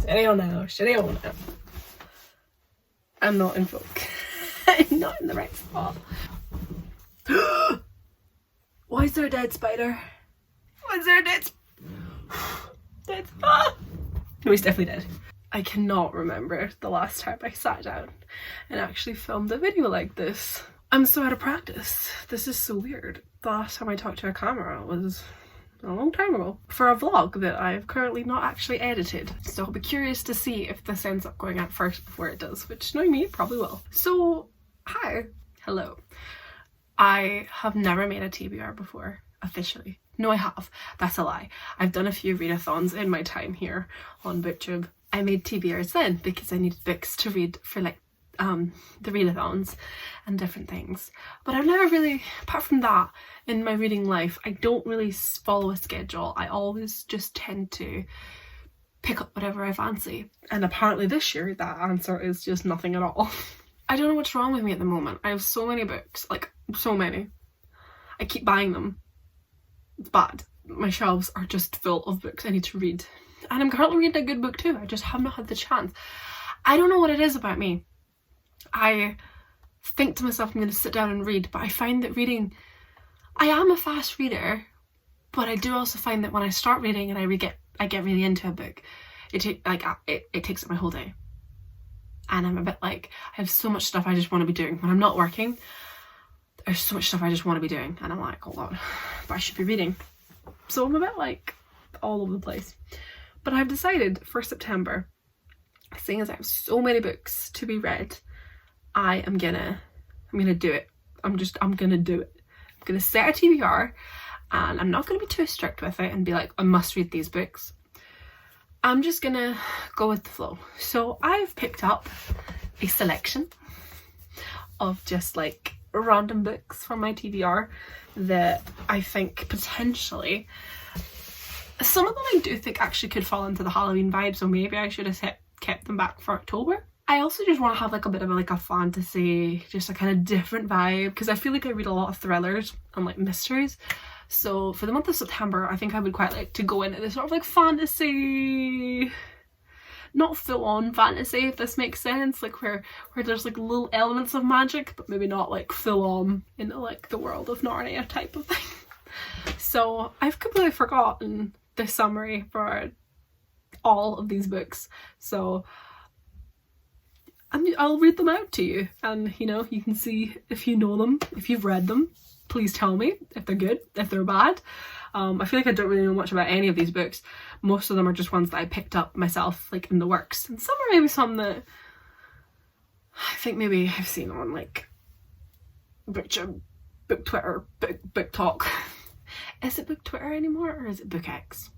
Steady on now, steady on now. I'm not in focus. I'm not in the right spot. Why is there a dead spider? Why is there a dead spider? No, he's definitely dead. I cannot remember the last time I sat down and actually filmed a video like this. I'm so out of practice. This is so weird. The last time I talked to a camera was a long time ago for a vlog that I've currently not actually edited. So I'll be curious to see if this ends up going out first before it does, which knowing me, it probably will. So, hi. Hello. I have never made a TBR before, officially. No, I have. That's a lie. I've done a few readathons in my time here on BookTube. I made TBRs then because I needed books to read for like the readathons and different things. But I've never really, apart from that, in my reading life, I don't really follow a schedule. I always just tend to pick up whatever I fancy. And apparently this year, that answer is just nothing at all. I don't know what's wrong with me at the moment. I have so many books, like so many. I keep buying them. It's bad. My shelves are just full of books I need to read. And I'm currently reading a good book too. I just have not had the chance. I don't know what it is about me. I think to myself I'm going to sit down and read, but I find that reading, I am a fast reader, but I do also find that when I start reading and I get really into a book, it takes up my whole day. And I'm a bit like, I have so much stuff I just want to be doing. When I'm not working, there's so much stuff I just want to be doing. And I'm like, hold on, but I should be reading. So I'm a bit like all over the place. But I've decided for September, seeing as I have so many books to be read, I'm gonna do it. I'm gonna do it. I'm gonna set a TBR and I'm not gonna be too strict with it and be like, I must read these books. I'm just gonna go with the flow. So I've picked up a selection of just like random books from my TBR that I think potentially, some of them I do think actually could fall into the Halloween vibe, so maybe I should have kept them back for October. I also just want to have like a bit of a fantasy, just a kind of different vibe, because I feel like I read a lot of thrillers and like mysteries. So for the month of September, I think I would quite like to go into this sort of like fantasy, not full on fantasy, if this makes sense, like where there's like little elements of magic, but maybe not like full on into like the world of Narnia type of thing. So I've completely forgotten the summary for all of these books. So I'll read them out to you, and you know, you can see if you know them, if you've read them. Please tell me if they're good, if they're bad. I feel like I don't really know much about any of these books. Most of them are just ones that I picked up myself, like in the works, and some are maybe some that I think maybe I've seen on like BookTube, Book Twitter, Book Talk. Is it Book Twitter anymore, or is it Book X?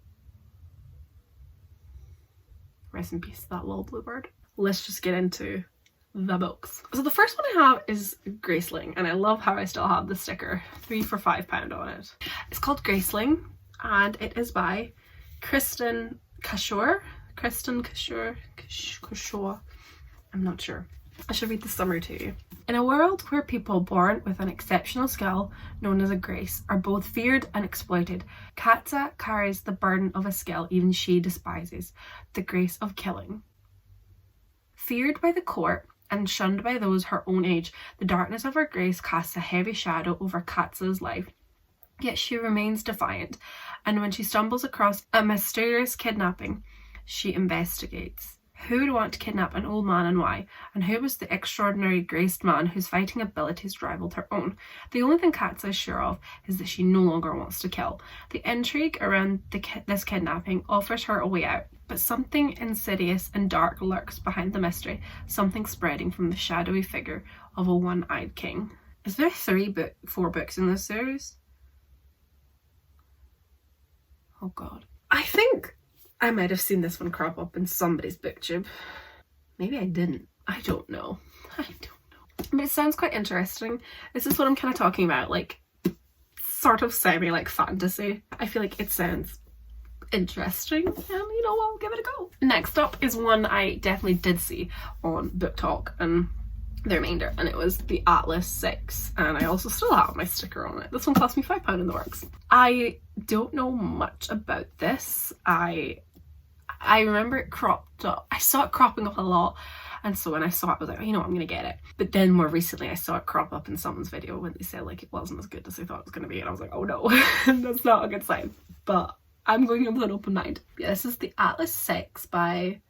Rest in peace to that little blue bird. Let's just get into the books. So the first one I have is Graceling, and I love how I still have the sticker 3 for £5 on it. It's called Graceling, and it is by Kristen Cashore. I'm not sure. I should read the summary to you. In a world where people born with an exceptional skill, known as a grace, are both feared and exploited, Katza carries the burden of a skill even she despises, the grace of killing. Feared by the court and shunned by those her own age, the darkness of her grace casts a heavy shadow over Katza's life. Yet she remains defiant, and when she stumbles across a mysterious kidnapping, she investigates. Who would want to kidnap an old man and why? And who was the extraordinary graced man whose fighting abilities rivaled her own? The only thing Katza is sure of is that she no longer wants to kill. The intrigue around this kidnapping offers her a way out, but something insidious and dark lurks behind the mystery, something spreading from the shadowy figure of a one-eyed king. Is there 4 books in this series? Oh god. I think I might have seen this one crop up in somebody's BookTube. Maybe I didn't. I don't know. But it sounds quite interesting. This is what I'm kind of talking about, like sort of semi like fantasy. I feel like it sounds interesting, and you know, I'll give it a go. Next up is one I definitely did see on Book Talk and the remainder, and it was the Atlas 6, and I also still have my sticker on it. This one cost me £5 in the works. I don't know much about this. I I remember it cropped up. I saw it cropping up a lot. And so when I saw it, I was like, oh, you know what, I'm going to get it. But then more recently, I saw it crop up in someone's video when they said like it wasn't as good as they thought it was going to be. And I was like, oh no, that's not a good sign. But I'm going in with an open mind. Yeah, this is the Atlas 6 by,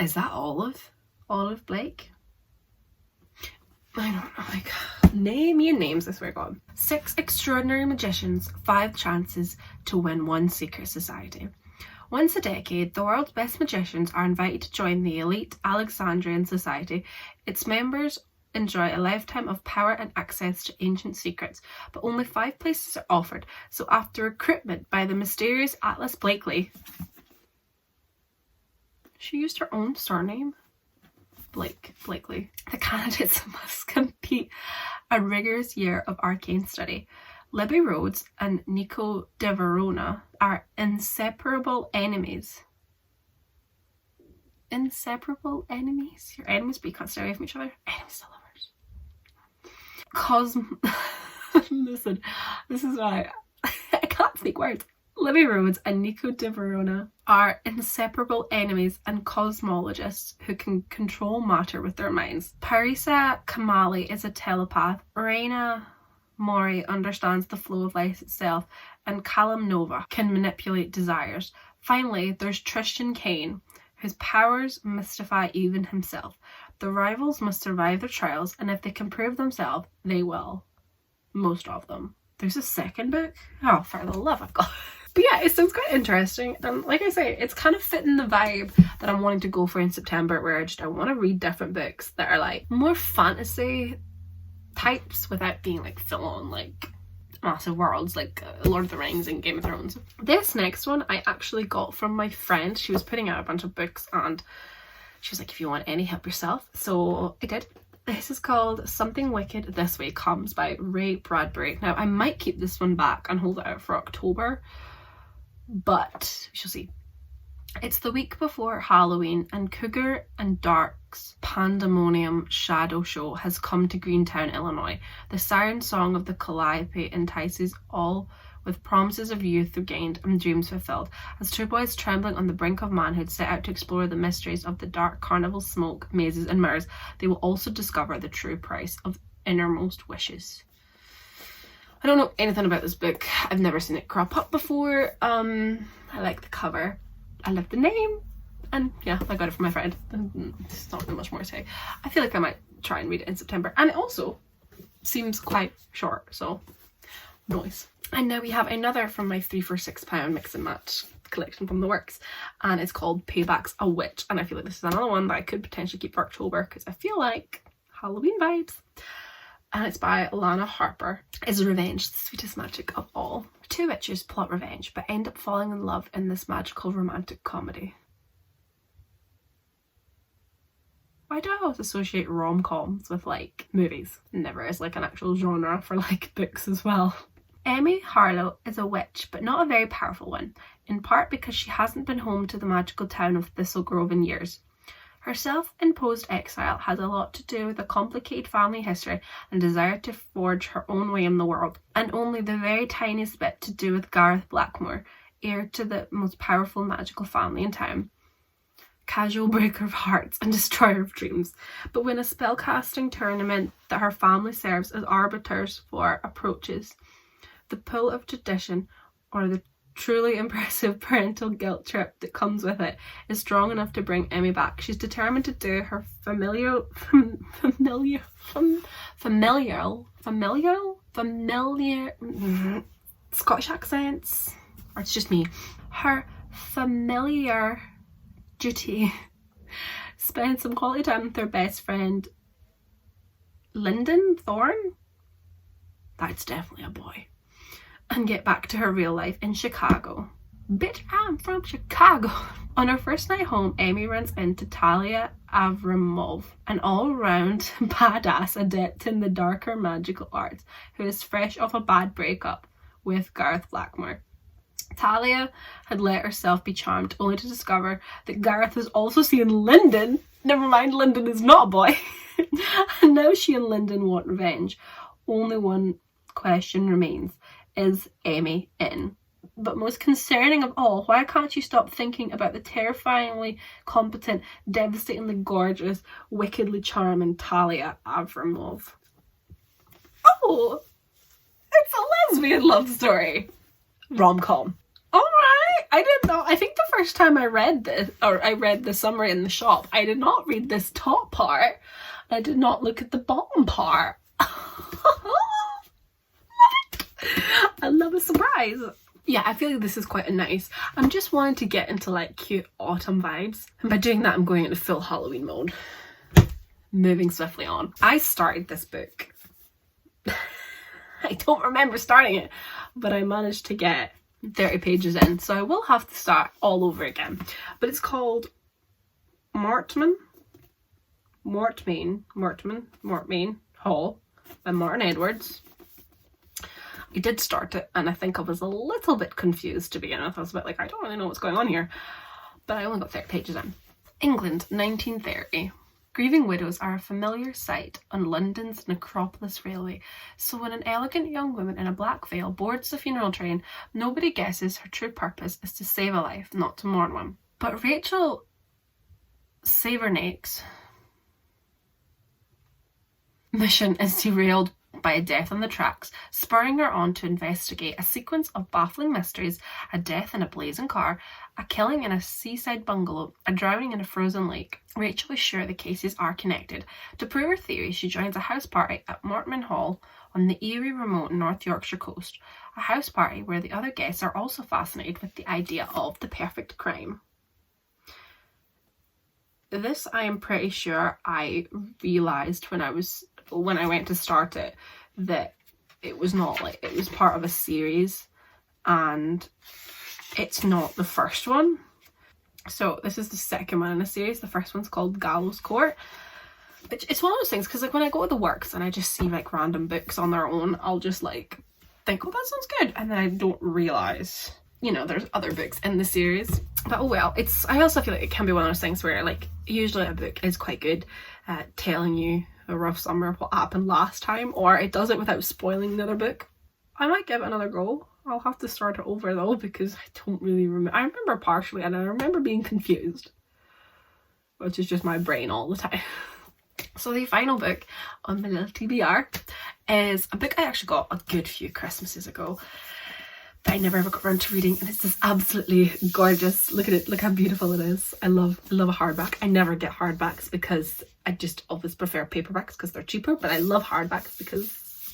is that Olive? Olive Blake? I don't know, like, name me names, I swear to God. 6 extraordinary magicians, 5 chances to win 1 secret society. Once a decade, the world's best magicians are invited to join the elite Alexandrian Society. Its members enjoy a lifetime of power and access to ancient secrets, but only 5 places are offered. So after recruitment by the mysterious Atlas Blakely, she used her own surname? Blakely. The candidates must complete a rigorous year of arcane study. Libby Rhodes and Nico de Verona are inseparable enemies. Inseparable enemies? You're enemies, but you can't stay away from each other? Enemies to lovers. Listen, this is why I can't speak words. Libby Rhodes and Nico de Verona are inseparable enemies and cosmologists who can control matter with their minds. Parisa Kamali is a telepath. Reina Mori understands the flow of life itself, and Callum Nova can manipulate desires. Finally, there's Tristan Kane, whose powers mystify even himself. The rivals must survive their trials, and if they can prove themselves, they will. Most of them. There's a second book? Oh, for the love of God. But yeah, it sounds quite interesting, and like I say, it's kind of fitting the vibe that I'm wanting to go for in September, where I want to read different books that are like more fantasy types without being like full on like massive worlds like Lord of the Rings and Game of Thrones. This next one I actually got from my friend. She was putting out a bunch of books and she was like, if you want any, help yourself. So I did. This is called Something Wicked This Way Comes by Ray Bradbury. Now I might keep this one back and hold it out for October, but we shall see. It's the week before Halloween and Cougar and Dark's Pandemonium Shadow Show has come to Greentown, Illinois. The siren song of the Calliope entices all with promises of youth regained and dreams fulfilled. As 2 boys trembling on the brink of manhood set out to explore the mysteries of the dark carnival smoke, mazes and mirrors, they will also discover the true price of innermost wishes. I don't know anything about this book. I've never seen it crop up before. I like the cover. I love the name, and yeah, I got it from my friend. There's not much more to say. I feel like I might try and read it in September, and it also seems quite short, so nice. And now we have another from my 3 for £6 mix and match collection from the works, and it's called Payback's a Witch, and I feel like this is another one that I could potentially keep for October because I feel like Halloween vibes. And it's by Lana Harper. Is revenge the sweetest magic of all? 2 witches plot revenge but end up falling in love in this magical romantic comedy. Why do I always associate rom-coms with like movies? Never as like an actual genre for like books as well. Emmy Harlow is a witch, but not a very powerful one, in part because she hasn't been home to the magical town of Thistlegrove in years. Her self-imposed exile has a lot to do with a complicated family history and desire to forge her own way in the world, and only the very tiniest bit to do with Gareth Blackmore, heir to the most powerful magical family in town. Casual breaker of hearts and destroyer of dreams. But when a spellcasting tournament that her family serves as arbiters for approaches, the pull of tradition, or the truly impressive parental guilt trip that comes with it, is strong enough to bring Emmy back. She's determined to do her familiar Scottish accents, or it's just me. Her familiar duty. Spend some quality time with her best friend Lyndon Thorne. That's definitely a boy. And get back to her real life in Chicago. Bitch, I'm from Chicago. On her first night home, Amy runs into Talia Avramov, an all-round badass adept in the darker magical arts, who is fresh off a bad breakup with Gareth Blackmore. Talia had let herself be charmed, only to discover that Gareth was also seeing Lyndon. Never mind, Lyndon is not a boy. And now she and Lyndon want revenge. Only one question remains. Is Amy in? but most concerning of all, why can't you stop thinking about the terrifyingly competent, devastatingly gorgeous, wickedly charming Talia Avramov? Oh, it's a lesbian love story. Rom-com. Alright, I didn't know. I think the first time I read this, or I read the summary in the shop, I did not read this top part. I did not look at the bottom part. I love a surprise. Yeah, I feel like this is quite a nice. I'm just wanting to get into like cute autumn vibes. And by doing that, I'm going into full Halloween mode. Moving swiftly on. I started this book. I don't remember starting it, but I managed to get 30 pages in, so I will have to start all over again. But it's called Mortmain Hall by Martin Edwards. I did start it, and I think I was a little bit confused to begin with. I was a bit like, I don't really know what's going on here. But I only got 30 pages in. England, 1930. Grieving widows are a familiar sight on London's Necropolis Railway, so when an elegant young woman in a black veil boards the funeral train, nobody guesses her true purpose is to save a life, not to mourn one. But Rachel Savernake's mission is derailed by a death on the tracks, spurring her on to investigate a sequence of baffling mysteries: a death in a blazing car, a killing in a seaside bungalow, a drowning in a frozen lake. Rachel is sure the cases are connected. To prove her theory, she joins a house party at Mortmain Hall on the eerie, remote North Yorkshire coast, a house party where the other guests are also fascinated with the idea of the perfect crime. This, I am pretty sure I realised when I went to start it, that it was not like, it was part of a series, and it's not the first one. So this is the second one in a series. The first one's called Gallows Court. It's one of those things, because like when I go to the works and I just see like random books on their own, I'll just like think, oh, that sounds good, and then I don't realise, you know, there's other books in the series. But oh well, I also feel like it can be one of those things where like usually a book is quite good at telling you a rough summary of what happened last time, or it does it without spoiling the other book. I might give it another go. I'll have to start it over though, because I don't really remember. I remember partially, and I remember being confused, which is just my brain all the time. So the final book on my little TBR is a book I actually got a good few Christmases ago, but I never ever got around to reading, and it's just absolutely gorgeous. Look at it, look how beautiful it is. I love a hardback. I never get hardbacks because I just always prefer paperbacks because they're cheaper, but I love hardbacks because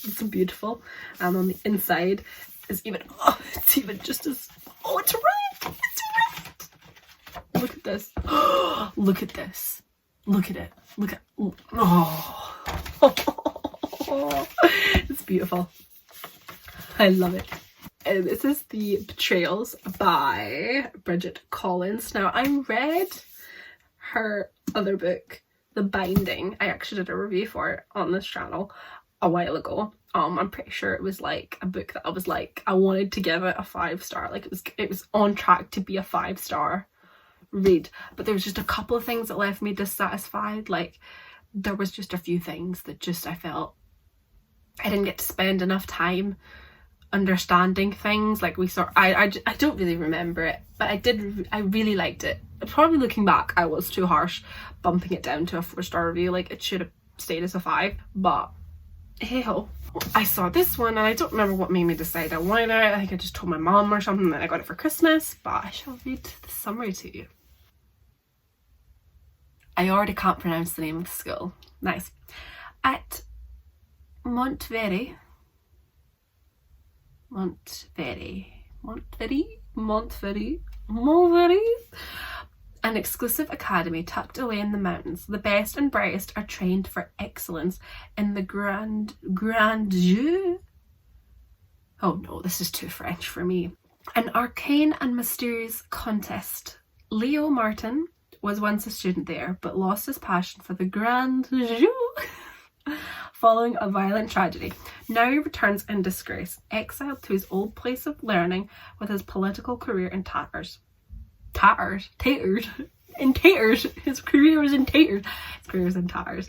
it's so beautiful. And on the inside is even, oh, it's even just as, oh, it's red! It's red! Look at this. Look at this. Look at it. Look at, oh. It's beautiful. I love it. And this is The Betrayals by Bridget Collins. Now, I read her other book, The Binding. I actually did a review for it on this channel a while ago. I'm pretty sure it was like a book that I was like, I wanted to give it a 5-star. Like it was on track to be a 5-star read. But there was just a couple of things that left me dissatisfied. Like there was just a few things that just I felt I didn't get to spend enough time understanding things. Like I don't really remember it, but I really liked it. Probably looking back, I was too harsh bumping it down to a 4-star review. Like it should have stayed as a 5, but hey ho. I saw this one and I don't remember what made me decide I wanted it. I think I just told my mom or something that I got it for Christmas, but I shall read the summary to you. I already can't pronounce the name of the school. Nice. At Montvery, an exclusive academy tucked away in the mountains. The best and brightest are trained for excellence in the grand jeu. Oh no, this is too French for me. An arcane and mysterious contest. Leo Martin was once a student there, but lost his passion for the grand jeu following a violent tragedy. Now he returns in disgrace, exiled to his old place of learning with his political career in tatters. In tatters. His career was in tatters. His career was in tatters.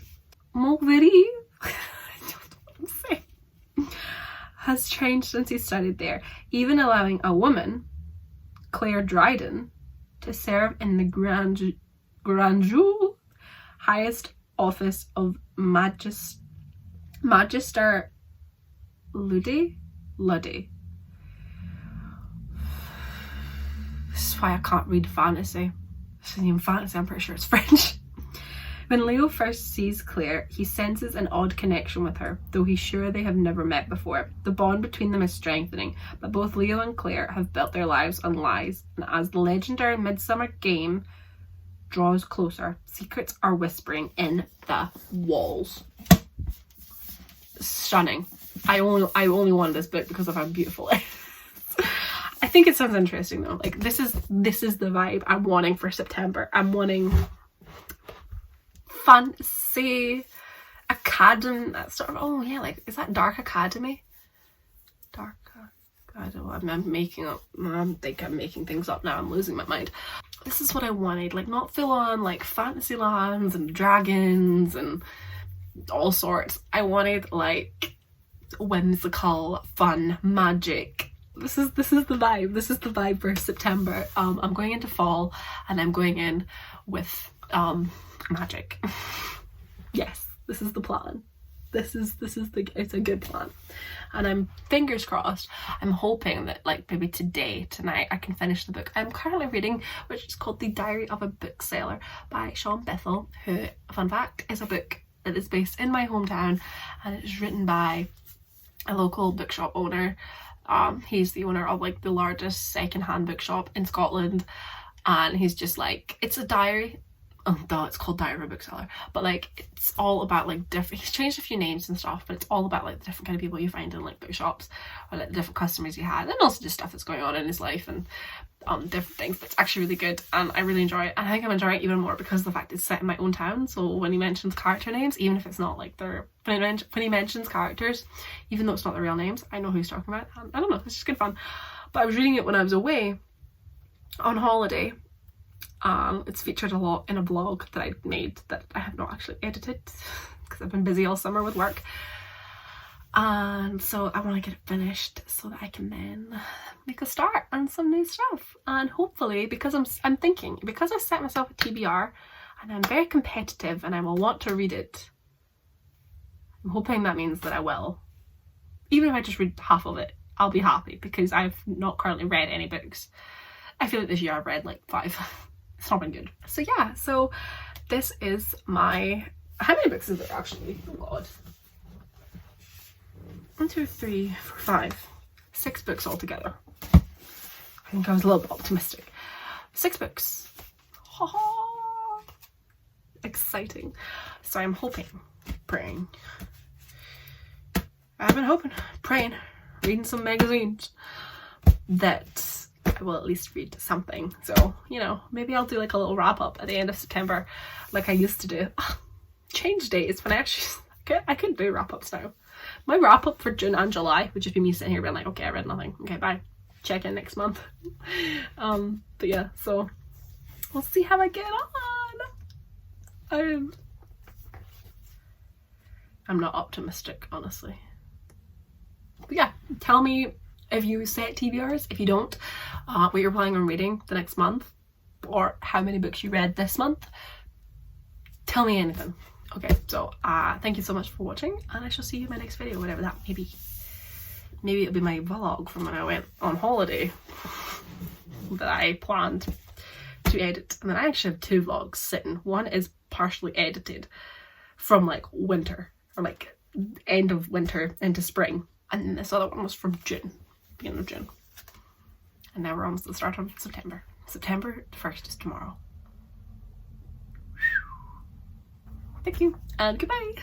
Montvery. I don't know what I'm saying. has changed since he studied there, even allowing a woman, Claire Dryden, to serve in the Grand highest office of Magister Ludi. This is why I can't read fantasy. This isn't even fantasy, I'm pretty sure it's French. When Leo first sees Claire, he senses an odd connection with her, though he's sure they have never met before. The bond between them is strengthening, but both Leo and Claire have built their lives on lies, and as the legendary Midsummer Game draws closer, secrets are whispering in the walls. Stunning. I only wanted this book because of how beautiful it is. I think it sounds interesting though. Like this is the vibe I'm wanting for September. I'm wanting fantasy academy, that sort of, oh yeah, like is that dark academy? Dark, I don't know, I'm making up, I think I'm making things up now, I'm losing my mind. This is what I wanted, like not full on like fantasy lands and dragons and all sorts. I wanted like whimsical, fun, magic. This is the vibe. This is the vibe for September. I'm going into fall and I'm going in with magic. Yes, this is the plan. It's a good plan. And I'm fingers crossed, I'm hoping that like maybe tonight I can finish the book I'm currently reading, which is called The Diary of a Bookseller by Sean Bethel, who, fun fact, is a book that is based in my hometown and it is written by a local bookshop owner. He's the owner of like the largest secondhand bookshop in Scotland, and he's just like, it's a diary. Oh duh, it's called Diary of a Bookseller, but like it's all about like different, he's changed a few names and stuff, but it's all about like the different kind of people you find in like bookshops, or like the different customers he had, and also just stuff that's going on in his life and different things. But it's actually really good and I really enjoy it, and I think I'm enjoying it even more because of the fact it's set in my own town. So when he mentions character names, even if it's not like their, when he mentions characters, even though it's not their real names, I know who he's talking about. I don't know, it's just good fun. But I was reading it when I was away on holiday. It's featured a lot in a vlog that I made that I have not actually edited because I've been busy all summer with work, and so I want to get it finished so that I can then make a start on some new stuff. And hopefully, because I'm thinking, because I set myself a TBR and I'm very competitive and I will want to read it, I'm hoping that means that I will. Even if I just read half of it, I'll be happy because I've not currently read any books. I feel like this year I've read like 5. It's not been good. So yeah, so this is my, how many books is it actually? Oh god. 1, 2, 3, 4, 5. 6 books altogether. I think I was a little bit optimistic. 6 books. Ha ha. Exciting. So I'm hoping, praying. I've been hoping, praying, reading some magazines that I will at least read something. So, you know, maybe I'll do like a little wrap up at the end of September like I used to do. Change days when I couldn't do wrap ups now. My wrap up for June and July would just be me sitting here being like, okay, I read nothing. Okay, bye. Check in next month. But yeah, so we'll see how I get on. I'm not optimistic, honestly. But yeah, tell me if you set TBRs, if you don't, what you're planning on reading the next month, or how many books you read this month. Tell me anything. Okay, so thank you so much for watching, and I shall see you in my next video, whatever that may be. Maybe it'll be my vlog from when I went on holiday that I planned to edit. And then I actually have 2 vlogs sitting. One is partially edited from like winter, or like end of winter into spring, and then this other one was from June. Beginning of June, and now we're almost at the start of September. September 1st is tomorrow. Thank you and goodbye.